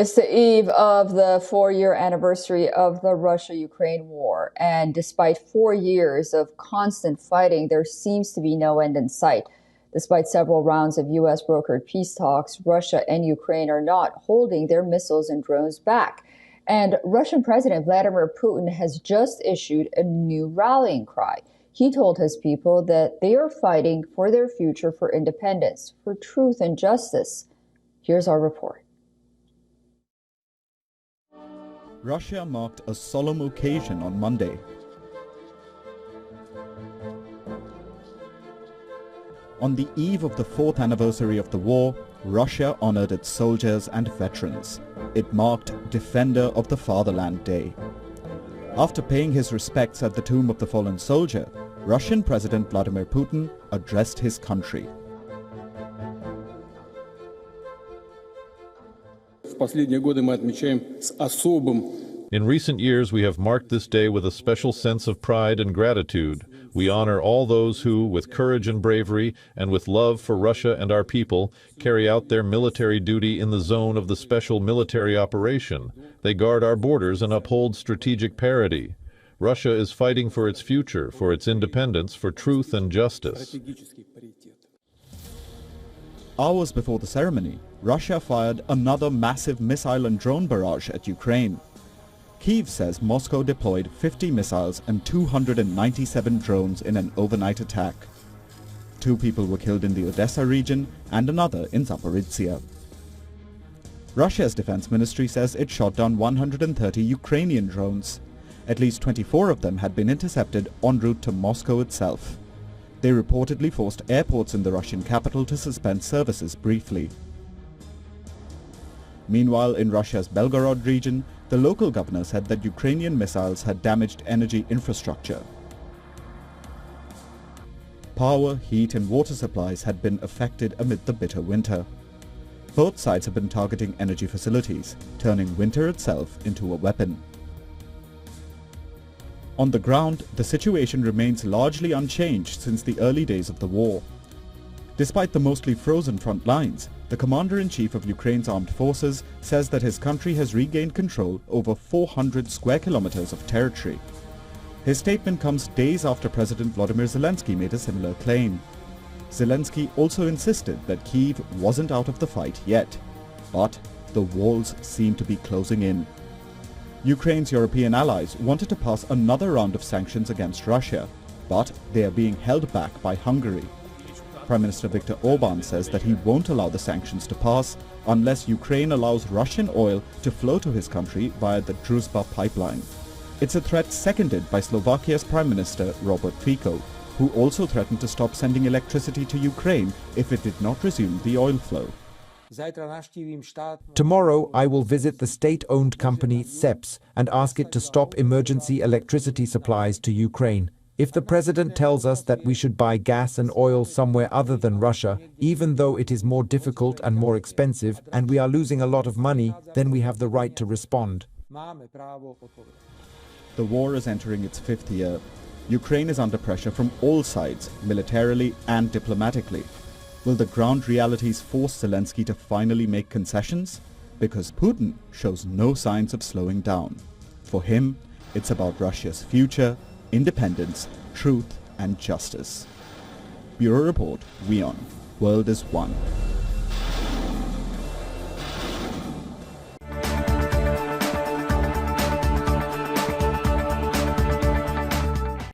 It's the eve of the 4-year anniversary of the Russia-Ukraine war, and despite 4 years of constant fighting, there seems to be no end in sight. Despite several rounds of U.S.-brokered peace talks, Russia and Ukraine are not holding their missiles and drones back. And Russian President Vladimir Putin has just issued a new rallying cry. He told his people that they are fighting for their future, for independence, for truth and justice. Here's our report. Russia marked a solemn occasion on Monday. On the eve of the 4th anniversary of the war, Russia honored its soldiers and veterans. It marked Defender of the Fatherland Day. After paying his respects at the tomb of the fallen soldier, Russian President Vladimir Putin addressed his country. In recent years, we have marked this day with a special sense of pride and gratitude. We honor all those who, with courage and bravery, and with love for Russia and our people, carry out their military duty in the zone of the special military operation. They guard our borders and uphold strategic parity. Russia is fighting for its future, for its independence, for truth and justice. Hours before the ceremony, Russia fired another massive missile and drone barrage at Ukraine. Kyiv says Moscow deployed 50 missiles and 297 drones in an overnight attack. 2 people were killed in the Odessa region and another in Zaporizhzhia. Russia's defense ministry says it shot down 130 Ukrainian drones. At least 24 of them had been intercepted en route to Moscow itself. They reportedly forced airports in the Russian capital to suspend services briefly. Meanwhile, in Russia's Belgorod region, the local governor said that Ukrainian missiles had damaged energy infrastructure. Power, heat and water supplies had been affected amid the bitter winter. Both sides have been targeting energy facilities, turning winter itself into a weapon. On the ground, the situation remains largely unchanged since the early days of the war. Despite the mostly frozen front lines, the commander-in-chief of Ukraine's armed forces says that his country has regained control over 400 square kilometers of territory. His statement comes days after President Volodymyr Zelensky made a similar claim. Zelensky also insisted that Kyiv wasn't out of the fight yet, but the walls seem to be closing in. Ukraine's European allies wanted to pass another round of sanctions against Russia, but they are being held back by Hungary. Prime Minister Viktor Orban says that he won't allow the sanctions to pass unless Ukraine allows Russian oil to flow to his country via the Druzhba pipeline. It's a threat seconded by Slovakia's Prime Minister Robert Fico, who also threatened to stop sending electricity to Ukraine if it did not resume the oil flow. Tomorrow, I will visit the state-owned company SEPS and ask it to stop emergency electricity supplies to Ukraine. If the president tells us that we should buy gas and oil somewhere other than Russia, even though it is more difficult and more expensive and we are losing a lot of money, then we have the right to respond. The war is entering its 5th year. Ukraine is under pressure from all sides, militarily and diplomatically. Will the ground realities force Zelensky to finally make concessions? Because Putin shows no signs of slowing down. For him, it's about Russia's future, independence, truth and justice. Bureau Report, WION. World is One.